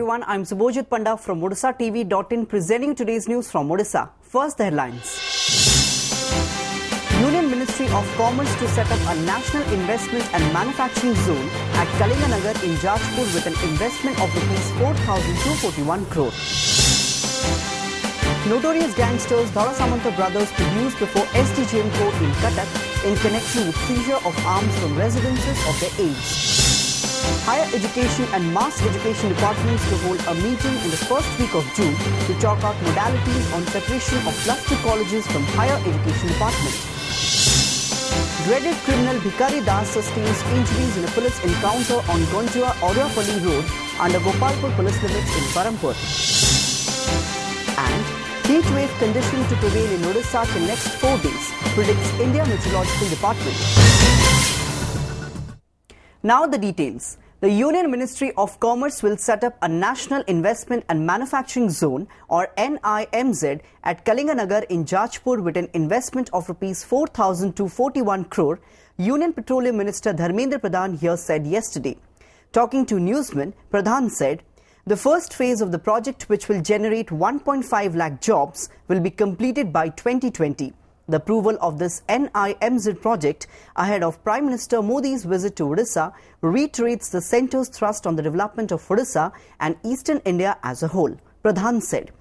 everyone, I'm Subhojit Panda from Odishatv.in presenting today's news from Odisha. First, the headlines. Union Ministry of Commerce to set up a national investment and manufacturing zone at Kalinganagar in Jajpur with an investment of Rs 4,241 crore. Notorious gangsters Dhara Samanta brothers produced before SDJM court in Cuttack in connection with seizure of arms from residences of their aides. Higher Education and Mass Education departments to hold a meeting in the first week of June to chalk out modalities on separation of +2 colleges from Higher Education department. Dreaded criminal Bhikari Das sustains injuries in a police encounter on Gonjua Orapalli Road under Gopalpur police limits in Parampur. And heat wave condition to prevail in Odisha till next 4 days, predicts India Meteorological Department. Now the details. The Union Ministry of Commerce will set up a National Investment and Manufacturing Zone or NIMZ at Kalinganagar in Jajpur with an investment of Rs 4,241 crore, Union Petroleum Minister Dharmendra Pradhan here said yesterday. Talking to newsmen, Pradhan said, the first phase of the project, which will generate 1.5 lakh jobs, will be completed by 2020. The approval of this NIMZ project ahead of Prime Minister Modi's visit to Odisha reiterates the centre's thrust on the development of Odisha and Eastern India as a whole, Pradhan said.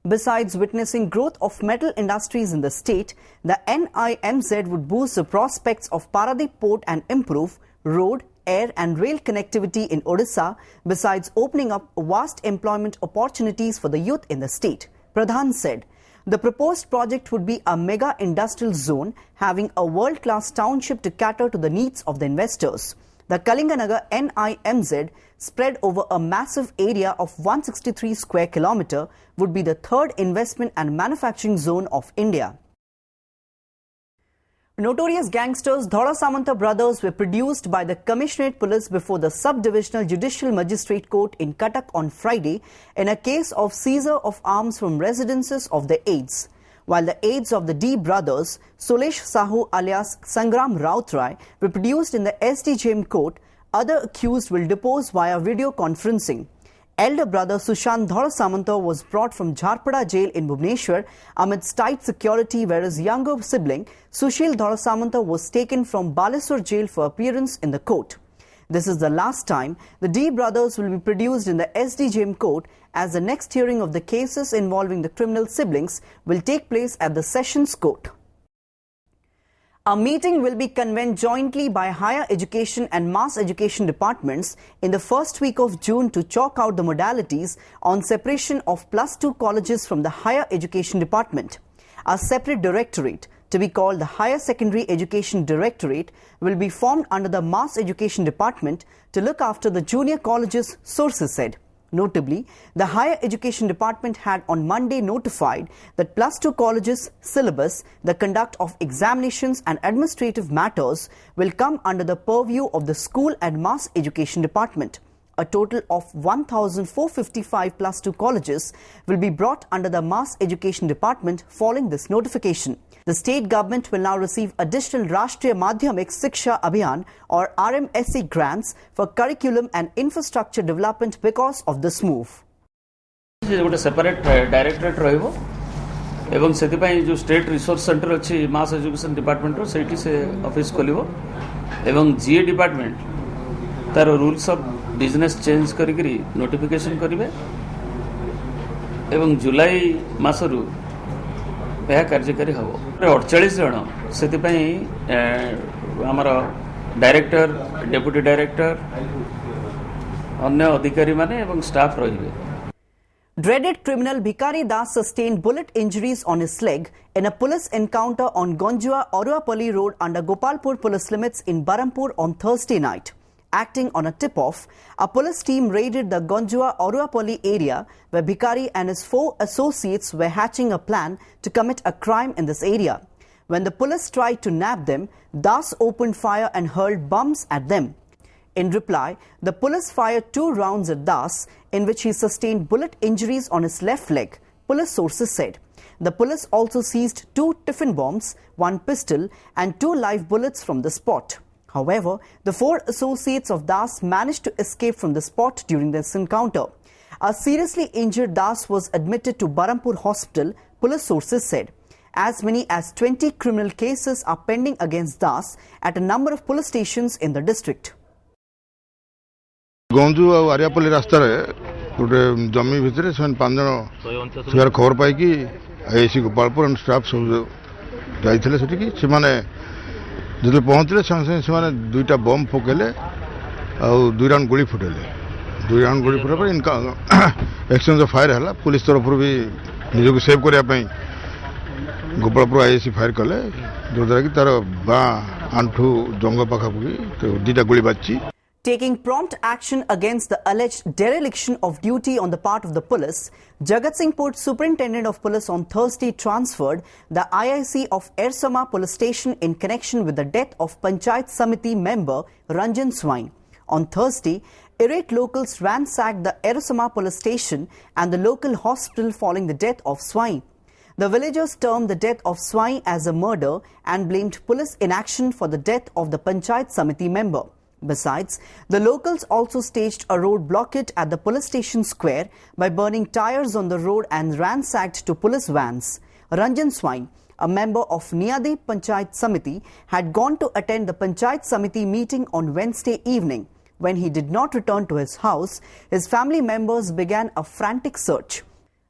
Besides witnessing growth of metal industries in the state, the NIMZ would boost the prospects of Paradip port and improve road, air and rail connectivity in Odisha, besides opening up vast employment opportunities for the youth in the state, Pradhan said. The proposed project would be a mega industrial zone having a world-class township to cater to the needs of the investors. The Kalinganagar NIMZ, spread over a massive area of 163 square kilometre, would be the third investment and manufacturing zone of India. Notorious gangsters Dhara Samanta brothers were produced by the Commissionerate Police before the Sub-Divisional Judicial Magistrate Court in Cuttack on Friday in a case of seizure of arms from residences of the aides. While the aides of the D brothers, Sulesh Sahu alias Sangram Rautrai, were produced in the SDJM court, other accused will depose via video conferencing. Elder brother Sushant Dhara Samanta was brought from Jharpada jail in Bhubaneswar amidst tight security, whereas younger sibling Sushil Dhara Samanta was taken from Baleswar jail for appearance in the court. This is the last time the D brothers will be produced in the SDJM court, as the next hearing of the cases involving the criminal siblings will take place at the Sessions Court. A meeting will be convened jointly by Higher Education and Mass Education departments in the first week of June to chalk out the modalities on separation of +2 colleges from the Higher Education department. A separate directorate, to be called the Higher Secondary Education Directorate, will be formed under the Mass Education department to look after the junior colleges, sources said. Notably, the Higher Education Department had on Monday notified that +2 colleges' syllabus, the conduct of examinations and administrative matters will come under the purview of the School and Mass Education Department. A total of 1,455 +2 colleges will be brought under the Mass Education Department following this notification. The state government will now receive additional Rashtriya Madhyamik Shiksha Abhiyan or RMSE grants for curriculum and infrastructure development because of this move. गोटे separate directorate रहिबो एवं सेति पई जो state resource centre अछि मास education department रो सेठी से office खोलिबो एवं जीए department तार रूल्स ऑफ बिजनेस चेंज करी नोटिफिकेशन करिवे एवं जुलाई मासरु यह कार्यकारी हम 48 जन से डायरेक्टर डेप्यूटी डायरेक्टर अन्य अधिकारी माने एवं स्टाफ रहिबे. Dreaded criminal Bhikari Das sustained bullet injuries on his leg in a police encounter on Gonjua Orapalli Road under Gopalpur police limits in Parampur on Thursday night. Acting on a tip-off, a police team raided the Gonjua Orapalli area where Bhikari and his 4 associates were hatching a plan to commit a crime in this area. When the police tried to nab them, Das opened fire and hurled bombs at them. In reply, the police fired 2 rounds at Das, in which he sustained bullet injuries on his left leg, police sources said. The police also seized 2 tiffin bombs, 1 pistol and 2 live bullets from the spot. However, the 4 associates of Das managed to escape from the spot during this encounter. A seriously injured Das was admitted to Barampur Hospital, police sources said. As many as 20 criminal cases are pending against Das at a number of police stations in the district. Ganju और आर्यापल्ली रास्तार गोटे जमी भितर से 5 जन से खबर पाई कि IC Gopalpur and staff सब जाइए से जो पहुँचले से दुईटा बम पकेले और 2 राउंड गोली फुटेले 2 राउंड गोली फुटे पर इनका एक्सचेंज ऑफ फायर है पुलिस तरफ भी निजक सेव करने गोपालपुर आईसी फायर कले जो द्वारा कि तार बाँ आंठू जंग पाखापाखि 2टा गोली बाजी. Taking prompt action against the alleged dereliction of duty on the part of the police, Jagat Singhpur Superintendent of Police on Thursday transferred the IIC of Ersama Police Station in connection with the death of Panchayat Samiti member Ranjan Swain. On Thursday, irate locals ransacked the Ersama Police Station and the local hospital following the death of Swain. The villagers termed the death of Swain as a murder and blamed police inaction for the death of the Panchayat Samiti member. Besides, the locals also staged a road blockade at the police station square by burning tires on the road and ransacked to police vans. Ranjan Swain, a member of Niyadi Panchayat Samiti, had gone to attend the Panchayat Samiti meeting on Wednesday evening. When he did not return to his house, his family members began a frantic search.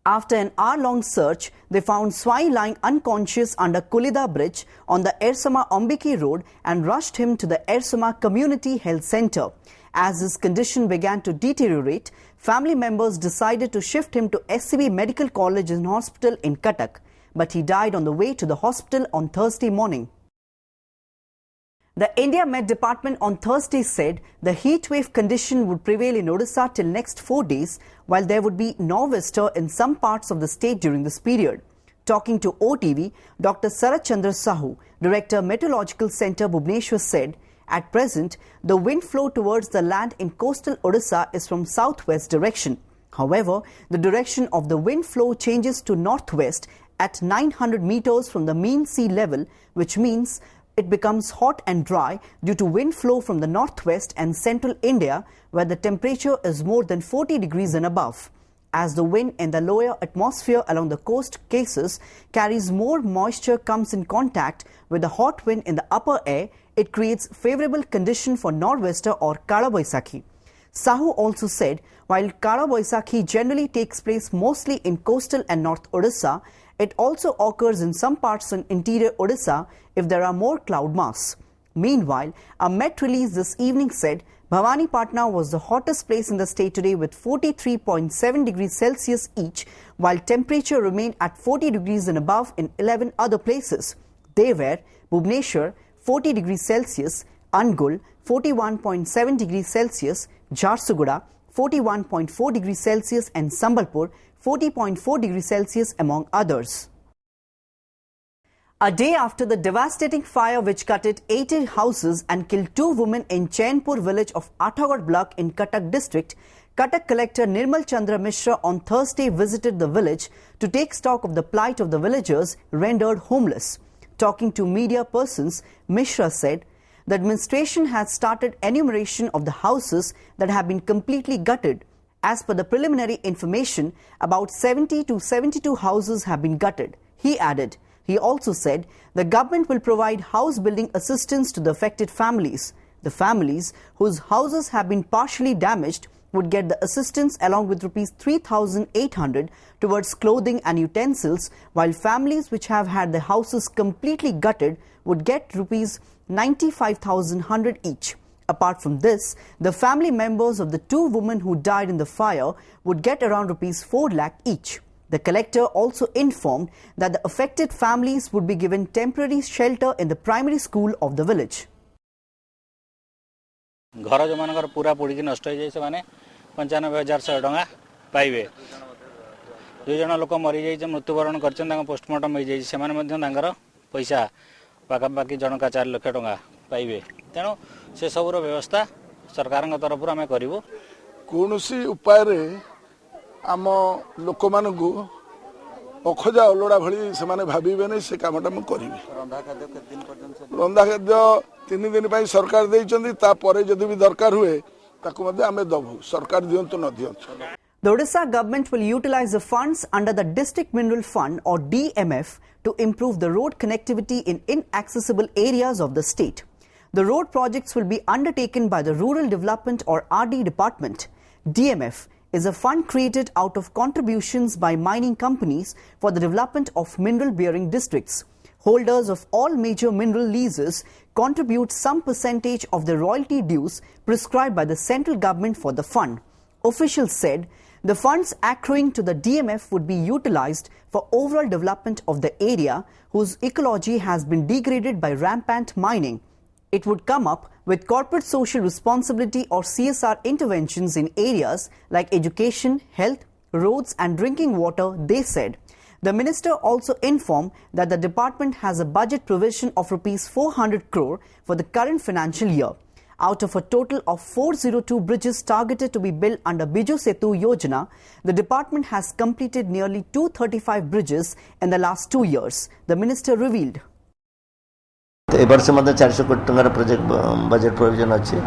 After an hour-long search, they found Swain lying unconscious under Kulida Bridge on the Ersama Ambiki Road and rushed him to the Ersama Community Health Centre. As his condition began to deteriorate, family members decided to shift him to SCB Medical College and Hospital in Cuttack, but he died on the way to the hospital on Thursday morning. The India Met Department on Thursday said the heat wave condition would prevail in Odisha till next 4 days, while there would be nor'wester in some parts of the state during this period. Talking to OTV, Dr. Sarat Chandra Sahu, Director Meteorological Centre Bhubaneswar said, at present, the wind flow towards the land in coastal Odisha is from southwest direction. However, the direction of the wind flow changes to northwest at 900 meters from the mean sea level, which means it becomes hot and dry due to wind flow from the northwest and central India, where the temperature is more than 40 degrees and above. As the wind in the lower atmosphere along the coast cases carries more moisture comes in contact with the hot wind in the upper air, it creates favorable condition for nor'wester or Kala Baisakhi. Sahu also said, while Kala Baisakhi generally takes place mostly in coastal and north Odisha, it also occurs in some parts in interior Odisha if there are more cloud mass. Meanwhile, a Met release this evening said Bhavani Patna was the hottest place in the state today with 43.7 degrees Celsius each, while temperature remained at 40 degrees and above in 11 other places. They were Bhubaneswar 40 degrees Celsius, Angul 41.7 degrees Celsius, Jharsuguda 41.4 degrees Celsius and Sambalpur 40.4 degrees Celsius among others. A day after the devastating fire which gutted 80 houses and killed 2 women in Chainpur village of Athagad block in Cuttack district, Cuttack collector Nirmal Chandra Mishra on Thursday visited the village to take stock of the plight of the villagers rendered homeless. Talking to media persons, Mishra said, the administration has started enumeration of the houses that have been completely gutted. As per the preliminary information, about 70 to 72 houses have been gutted. He added, he also said the government will provide house building assistance to the affected families. The families whose houses have been partially damaged would get the assistance along with rupees 3,800 towards clothing and utensils, while families which have had their houses completely gutted would get rupees 95,100 each. Apart from this, the family members of the 2 women who died in the fire would get around rupees 4 lakh each. The collector also informed that the affected families would be given temporary shelter in the primary school of the village. घर जो मानकर पूरा पोड़ी नष्ट हो जाए से 95,100 टंका पाइबे 2 जन लोक मरी जाइए मृत्युवरण कर पोस्टमार्टम हो जाए पैसा पाखापाखि जनका 4 लाख टंका पाइबे तेणु से सबूर व्यवस्था सरकार तरफ आम करूँ कौन उपाय आम लोक मान अखजा अलड़ा भली से भावे से कमटा मुझे करी रंधा खाद्य 3 दिन सरकार देपर जदि भी दरकार हुए आम दबू सरकार दिंतु न दिंतु. The Odisha government will utilize the funds under the District Mineral Fund or DMF to improve the road connectivity in inaccessible areas of the state. The road projects will be undertaken by the Rural Development or RD Department. DMF is a fund created out of contributions by mining companies for the development of mineral-bearing districts. Holders of all major mineral leases contribute some percentage of the royalty dues prescribed by the central government for the fund. Officials said the funds accruing to the DMF would be utilized for overall development of the area whose ecology has been degraded by rampant mining. It would come up with corporate social responsibility or CSR interventions in areas like education, health, roads and drinking water, they said. The minister also informed that the department has a budget provision of Rs 400 crore for the current financial year. Out of a total of 402 bridges targeted to be built under Biju Setu Yojana, the department has completed nearly 235 bridges in the last 2 years, the minister revealed. ए वर्ष मध्य 400 कोटी टंकार project budget provision अच्छी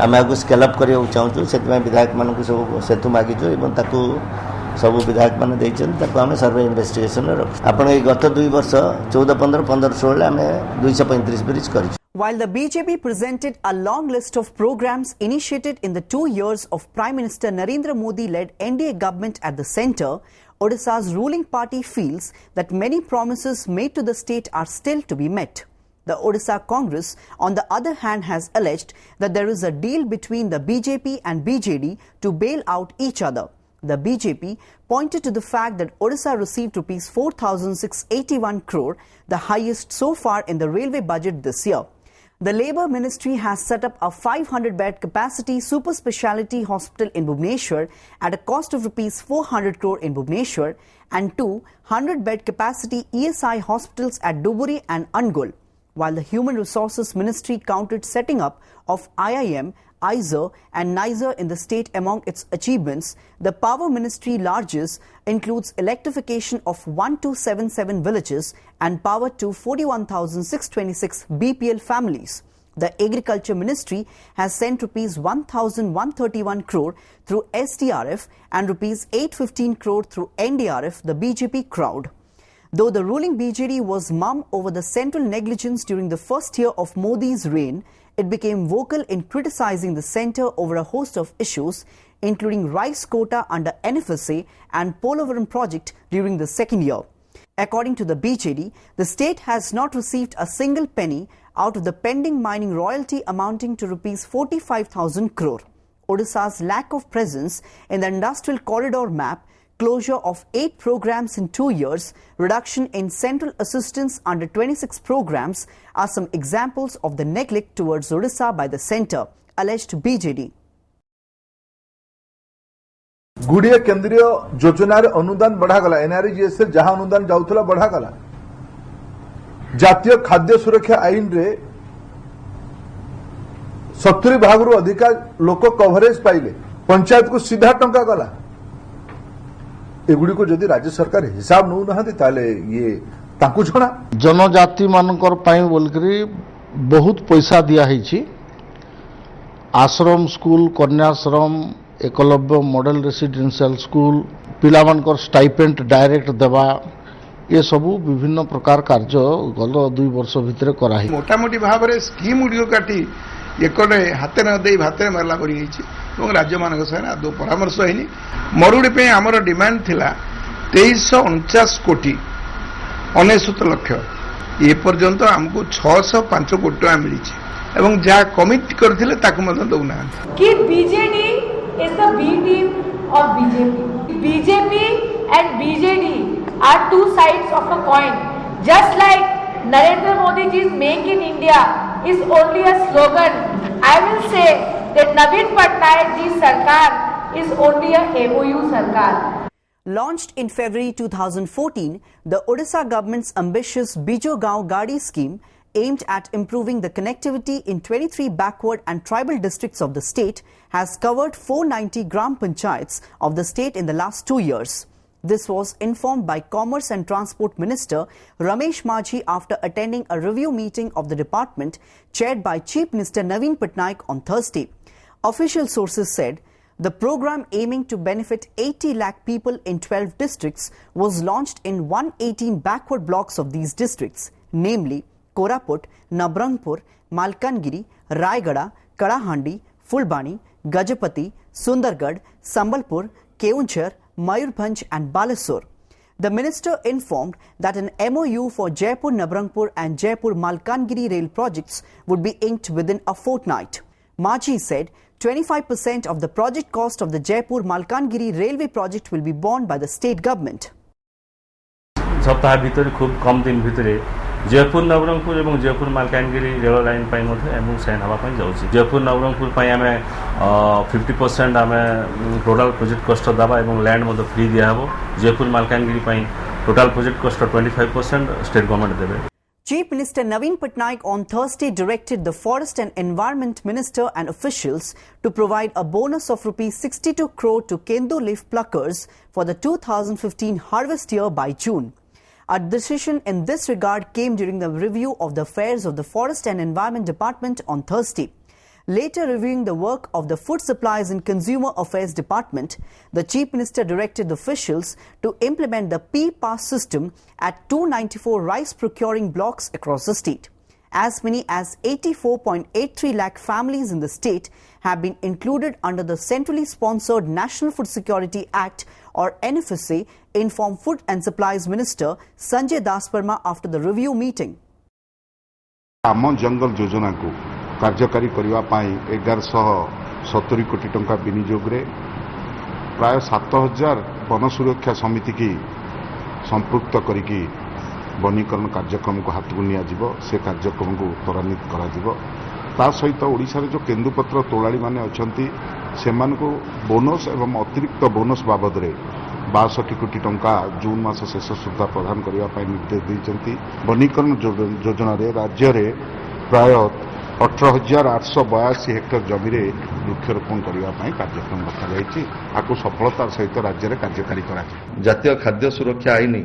आम आगे scale up करने चाहूँ से विधायक मान सब सेतु मागिचु सब विधायक मैंने आम सर्वे इन्वेस्टिगेशन रख आप गत 2 वर्ष 14, 15, 15, 16 आम 235 ब्रिज कर. While the BJP presented a long list of programs initiated in the 2 years of Prime Minister Narendra Modi-led NDA government at the centre, Odisha's ruling party feels that many promises made to the state are still to be met. The Odisha Congress, on the other hand, has alleged that there is a deal between the BJP and BJD to bail out each other. The BJP pointed to the fact that Odisha received Rs 4,681 crore, the highest so far in the railway budget this year. The Labour Ministry has set up a 500-bed capacity super speciality hospital in Bhubaneswar at a cost of Rs 400 crore in Bhubaneswar and 2 100-bed capacity ESI hospitals at Duburi and Angul. While the Human Resources Ministry counted setting up of IIM, ISER and NISER in the state among its achievements, the Power Ministry largest includes electrification of 1277 villages and power to 41,626 BPL families. The Agriculture Ministry has sent Rs 1,131 crore through SDRF and Rs 815 crore through NDRF, the BJP crowd. Though the ruling BJD was mum over the central negligence during the first year of Modi's reign, it became vocal in criticizing the centre over a host of issues, including rice quota under NFSA and Polavaram project during the second year. According to the BJD, the state has not received a single penny out of the pending mining royalty amounting to Rs 45,000 crore. Odisha's lack of presence in the industrial corridor map, closure of 8 programs in 2 years, reduction in central assistance under 26 programs are some examples of the neglect towards Odisha by the centre, alleged BJD. गुड़िया केंद्रीय योजनार अनुदान बढ़ागला NRGS जहां अनुदान जाउथला बढ़ागला जातीय खाद्य सुरक्षा आईन रे 70 भाग रु अधिका लोक कवरेज पाइले पंचायत को सीधा टंका गला एगुडी को जदि राज्य सरकार हिसाब नौ नहांती ताले ये ताकू छणा जनजाति मानकर पाई बोलकरी बहुत पैसा दिया हिची आश्रम स्कूल कन्याश्रम एकलव्य मॉडल रेसिडेंशियल स्कूल पिला मानकर स्टाइपेंट डायरेक्ट देवा ये सबू विभिन्न प्रकार कार्य गल 2 वर्ष भितर कराही मोटामोटी भाव में स्कीम गुड़ी काटी एकड़े हाथ न दे भात मारला राज्य मान सहित आदौ परामर्श होनी मरुड़ी आमर डिमांड थिला 2349 कोटी 69 लक्ष ए पर्यंत आमको 605 कोटी टका मिली एवं जहाँ कमिट करथिले ताकु मत दउना कि BJD is the B team of BJP. BJP and BJD are two sides of a coin. Just like Narendra Modi ji's Make in India is only a slogan, I will say that Naveen Patnaik ji's Sarkar is only a MOU Sarkar. Launched in February 2014, the Odisha government's ambitious Bijo Gaon Gadi scheme aimed at improving the connectivity in 23 backward and tribal districts of the state has covered 490 gram panchayats of the state in the last 2 years. This was informed by Commerce and Transport Minister Ramesh Majhi after attending a review meeting of the department chaired by Chief Minister Naveen Patnaik on Thursday. Official sources said The program, aiming to benefit 80 lakh people in 12 districts, was launched in 118 backward blocks of these districts, namely Koraput, Nabrangpur, Malkangiri, Raigada, Kalahandi, Fulbani, Gajapati, Sundargarh, Sambalpur, Keonjhar, Mayurbhanj and Balasore. The minister informed that an MOU for Jaipur-Nabrangpur and Jaipur-Malkangiri rail projects would be inked within a fortnight. Maji said 25% of the project cost of the Jaipur-Malkangiri railway project will be borne by the state government. सप्ताह भितर खूब कम दिन भितर जयपुर नवरंगपुर और Jeypore Malkangiri rail line एमओ sign होगा जाऊँगी जयपुर नवरंगपुर आम 50% आम टोटाल प्रोजेक्ट कस्ट दबा और लैंड फ्री दिहब Jeypore Malkangiri total project cost 25% state government देवे. Chief Minister Naveen Patnaik on Thursday directed the Forest and Environment Minister and officials to provide a bonus of ₹62 crore to Kendu leaf pluckers for the 2015 harvest year by June. A decision in this regard came during the review of the affairs of the Forest and Environment Department on Thursday. Later reviewing the work of the Food Supplies and Consumer Affairs Department, the Chief Minister directed the officials to implement the P-Pass system at 294 rice procuring blocks across the state. As many as 84.83 lakh families in the state have been included under the centrally sponsored National Food Security Act or NFSA, informed Food and Supplies Minister Sanjay Das Parma after the review meeting. आम जंगल योजना को कार्यकारी करने 1170 कोटी टंका विनियोग प्राय 7000 one सुरक्षा समिति की संपृक्त करिकी वनीकरण कार्यक्रम को हाथ को नियाजिब से कार्यक्रम को त्वरान्वित करा सहित ओडिशा जो केन्दुपत्र तोलाड़ी माने अछंती सेमान को बोनस एवं अतिरिक्त बोनस बाबद रे 62 कोटी टंका जून मास शेष सुधा प्रदान करने निर्देश देते. वनीकरण योजना रे राज्य रे प्राय 18,882 हेक्टर जमी रे वृक्षरोपण करने कार्यक्रम रखा आपको सफलतार सहित राज्य में कार्यकारी करा. जातीय खाद्य सुरक्षा आईन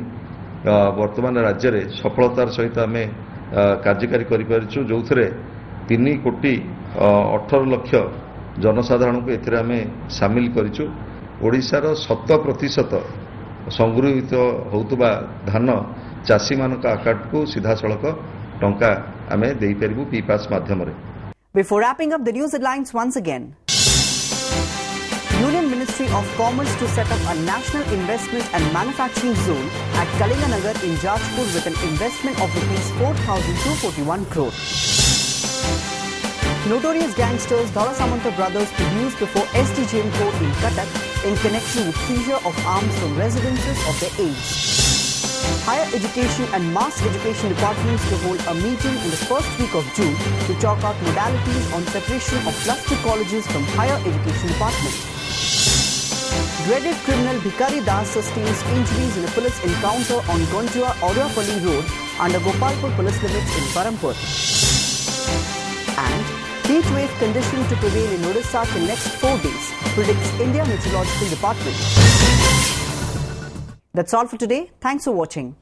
वर्तमान राज्य में सफलतार सहित आम कार्यकारी करूँ जो 3 कोटी 18 लक्ष जनसाधारण को एथिरे आम सामिल करूँ. ओडिशार 100% संगृहित होउतबा धान चाषी मानक अकाउंट को सीधा सड़क टंका आम दे पारिबु पी-पास माध्यम रे. Before wrapping up the news headlines once again, Union Ministry of Commerce to set up a national investment and manufacturing zone at Kalinganagar in Jajpur with an investment of ₹4,241 crore. Notorious gangsters Dhala Samanta brothers produced before SDJM court in Cuttack in connection with seizure of arms from residences of their aides. Higher Education and Mass Education departments to hold a meeting in the first week of June to chalk out modalities on separation of cluster colleges from Higher Education department. Dreaded criminal Bhikari Das sustains injuries in a police encounter on Gondua-Orapalli Road under Gopalpur police limits in Parampur. And heat wave conditions to prevail in Odisha for the next 4 days, predicts India Meteorological Department. That's all for today. Thanks for watching.